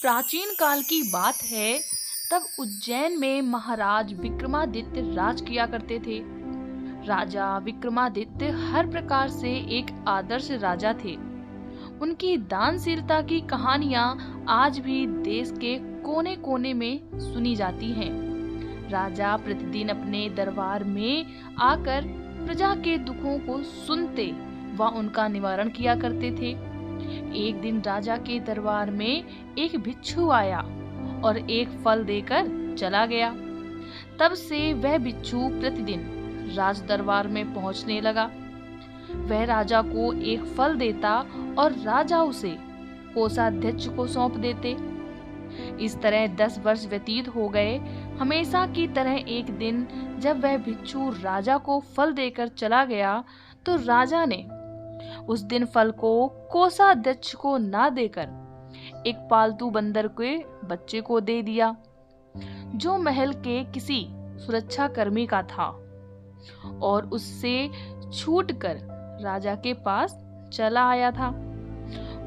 प्राचीन काल की बात है। तब उज्जैन में महाराज विक्रमादित्य राज किया करते थे। राजा विक्रमादित्य हर प्रकार से एक आदर्श राजा थे। उनकी दानशीलता की कहानियां आज भी देश के कोने-कोने में सुनी जाती हैं। राजा प्रतिदिन अपने दरबार में आकर प्रजा के दुखों को सुनते व उनका निवारण किया करते थे। एक दिन राजा के दरबार में एक भिक्षु आया और एक फल देकर चला गया। तब से वह भिक्षु प्रतिदिन राज दरबार में पहुंचने लगा। वह राजा को एक फल देता और राजा उसे कोषाध्यक्ष को सौंप देते। इस तरह 10 वर्ष व्यतीत हो गए। हमेशा की तरह एक दिन जब वह भिक्षु राजा को फल देकर चला गया तो राजा ने उस दिन फल को कोषाध्यक्ष को ना देकर एक पालतू बंदर के बच्चे को दे दिया, जो महल के किसी सुरक्षा कर्मी का था, और उससे छूटकर राजा के पास चला आया था।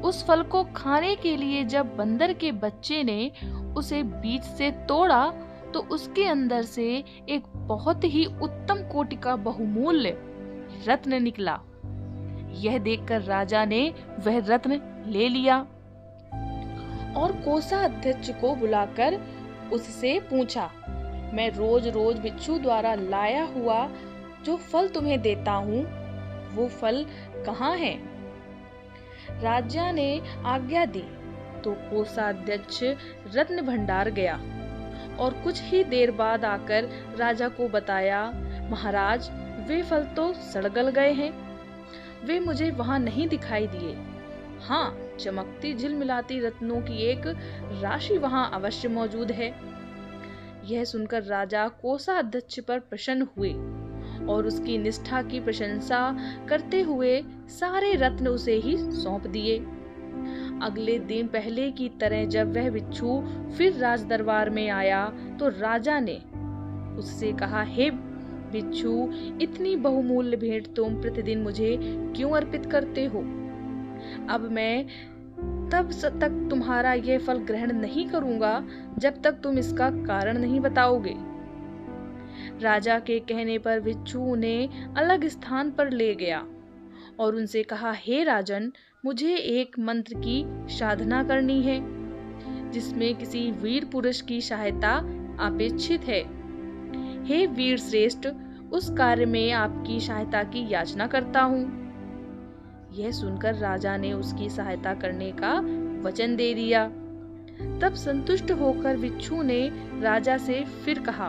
उस फल को खाने के लिए जब बंदर के बच्चे ने उसे बीच से तोड़ा तो उसके अंदर से एक बहुत ही उत्तम कोटि का बहुमूल्य रत्न निकला। यह देखकर राजा ने वह रत्न ले लिया और कोषाध्यक्ष को बुलाकर उससे पूछा, मैं रोज रोज भिक्षु द्वारा लाया हुआ जो फल तुम्हें देता हूँ, वो फल कहाँ है? राजा ने आज्ञा दी तो कोषाध्यक्ष रत्न भंडार गया और कुछ ही देर बाद आकर राजा को बताया, महाराज वे फल तो सड़ गल गए हैं, वे मुझे वहां नहीं दिखाई दिए। हाँ, चमकती झिलमिलाती रत्नों की एक राशि वहां अवश्य मौजूद है। यह सुनकर राजा कोषाध्यक्ष पर प्रसन्न हुए और उसकी निष्ठा की प्रशंसा करते हुए सारे रत्न उसे ही सौंप दिए। अगले दिन पहले की तरह जब वह भिक्षु फिर राज दरबार में आया तो राजा ने उससे कहा, हे भिक्षु, इतनी बहुमूल्य भेंट तुम प्रतिदिन मुझे क्यों अर्पित करते हो? अब मैं तब तक तुम्हारा यह फल ग्रहण नहीं करूंगा जब तक तुम इसका कारण नहीं बताओगे। राजा के कहने पर भिक्षु उन्हें अलग स्थान पर ले गया और उनसे कहा, हे राजन, मुझे एक मंत्र की साधना करनी है जिसमें किसी वीर पुरुष की सहायता अपेक्षित है। हे वीर श्रेष्ठ, उस कार्य में आपकी सहायता की याचना करता हूँ। यह सुनकर राजा ने उसकी सहायता करने का वचन दे दिया। तब संतुष्ट होकर भिक्षु ने राजा से फिर कहा,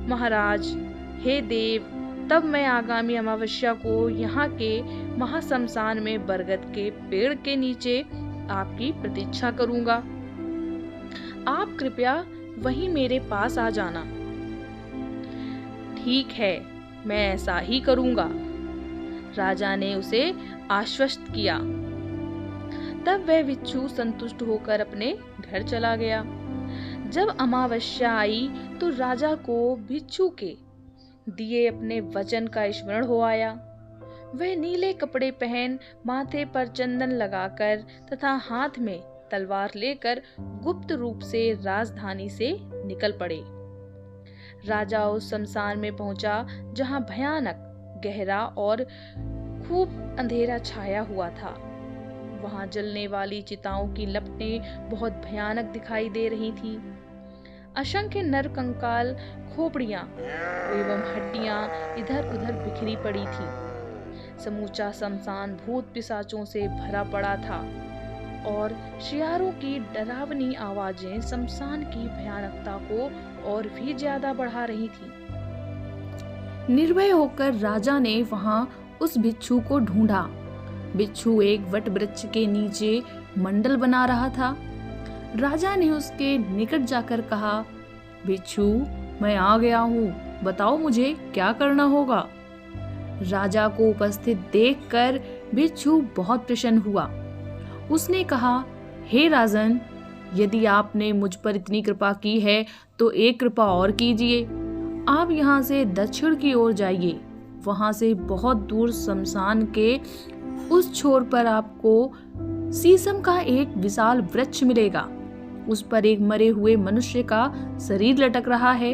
महाराज, हे देव, तब मैं आगामी अमावस्या को यहाँ के महाश्मशान में बरगद के पेड़ के नीचे आपकी प्रतीक्षा करूंगा। आप कृपया वहीं मेरे पास आ जाना। ठीक है, मैं ऐसा ही करूंगा, राजा ने उसे आश्वस्त किया। तब वह भिक्षु संतुष्ट होकर अपने घर चला गया। जब अमावस्या आई तो राजा को भिक्षु के दिए अपने वचन का स्मरण हो आया। वह नीले कपड़े पहन, माथे पर चंदन लगाकर तथा हाथ में तलवार लेकर गुप्त रूप से राजधानी से निकल पड़े। राजा उस शमशान में पहुंचा जहां भयानक, गहरा और खूब अंधेरा छाया हुआ था। वहां जलने वाली चिताओं की लपटें बहुत भयानक दिखाई दे रही थीं। असंख्य नर कंकाल, खोपड़ियां एवं हड्डियां इधर उधर बिखरी पड़ी थीं। समूचा शमशान भूत पिशाचों से भरा पड़ा था और शियारों की डरावनी आवाजें शमशान की भयानकता को और भी ज्यादा बढ़ा रही थीं। निर्भय होकर राजा ने वहां उस भिक्षु को ढूंढा। भिक्षु एक वट वृक्ष के नीचे मंडल बना रहा था। राजा ने उसके निकट जाकर कहा, भिक्षु, मैं आ गया हूँ, बताओ मुझे क्या करना होगा। राजा को उपस्थित देखकर भिक्षु बहुत प्रसन्न हुआ। उसने कहा, हे राजन, यदि आपने मुझ पर इतनी कृपा की है तो एक कृपा और कीजिए। आप यहाँ से दक्षिण की ओर जाइए। वहां से बहुत दूर शमशान के उस छोर पर आपको शीशम का एक विशाल वृक्ष मिलेगा। उस पर एक मरे हुए मनुष्य का शरीर लटक रहा है।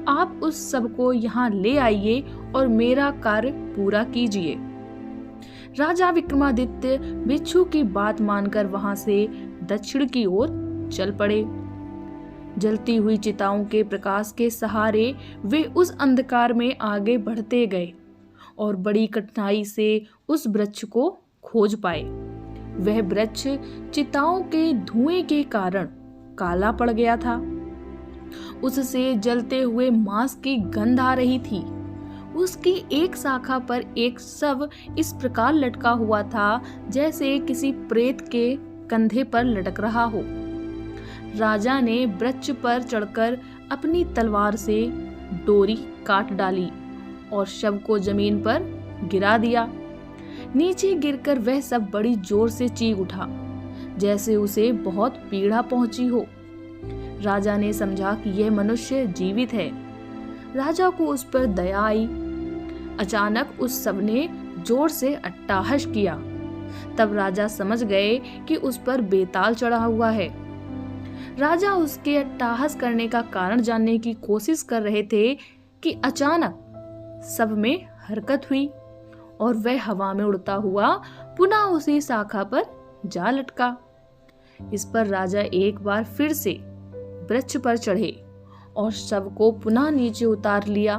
आप उस सब को यहाँ ले आइए और मेरा कार्य पूरा कीजिए। राजा विक्रमादित्य बिच्छू की बात मानकर वहां से दक्षिण की ओर चल पड़े। जलती हुई चिताओं के प्रकाश के सहारे वे उस अंधकार में आगे बढ़ते गए और बड़ी कठिनाई से उस वृक्ष को खोज पाए। वह वृक्ष चिताओं के धुएं के कारण काला पड़ गया था। उससे जलते हुए मांस की गंध आ रही थी। उसकी एक शाखा पर एक शव इस प्रकार लटका हुआ था जैसे किसी प्रेत के कंधे पर लटक रहा हो। राजा ने वृक्ष पर चढ़कर अपनी तलवार से डोरी काट डाली और शव को जमीन पर गिरा दिया। नीचे गिरकर वह सब बड़ी जोर से चीख उठा, जैसे उसे बहुत पीड़ा पहुंची हो। राजा ने समझा कि यह मनुष्य जीवित है। राजा को उस पर दया आई। अचानक उस शव ने जोर से अट्टहास किया। तब राजा समझ गए कि उस पर बेताल चढ़ा हुआ है। राजा उसके अट्टहास करने का कारण जानने की कोशिश कर रहे थे कि अचानक शव में हरकत हुई और वह हवा में उड़ता हुआ पुनः उसी शाखा पर जा लटका। इस पर राजा एक बार फिर से वृक्ष पर चढ़े और शव को पुनः नीचे उतार लिया।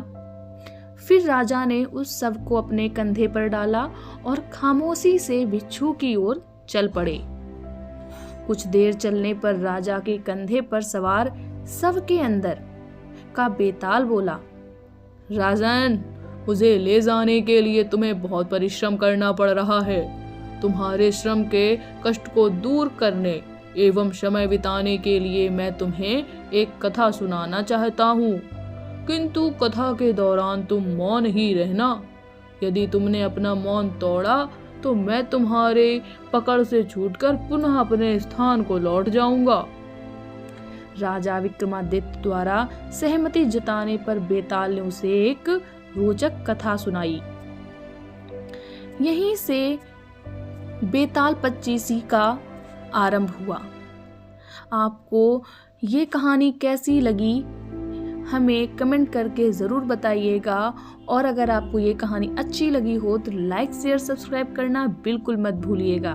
फिर राजा ने उस शव को अपने कंधे पर डाला और खामोशी से बिच्छू की ओर चल पड़े। कुछ देर चलने पर राजा के कंधे पर सवार शव के अंदर का बेताल बोला, राजन, मुझे ले जाने के लिए तुम्हें बहुत परिश्रम करना पड़ रहा है। तुम्हारे श्रम के कष्ट को दूर करने एवं समय बिताने के लिए मैं तुम्हें एक कथा सुनाना चाहता हूँ, किंतु कथा के दौरान तुम मौन ही रहना। यदि तुमने अपना मौन तोड़ा तो मैं तुम्हारे पकड़ से छूटकर पुनः अपने स्थान को लौट जाऊंगा। राजा विक्रमादित्य द्वारा सहमति जताने पर बेताल ने उसे एक रोचक कथा सुनाई। यहीं से बेताल पच्चीसी का आरंभ हुआ। आपको ये कहानी कैसी लगी हमें कमेंट करके ज़रूर बताइएगा, और अगर आपको ये कहानी अच्छी लगी हो तो लाइक शेयर सब्सक्राइब करना बिल्कुल मत भूलिएगा।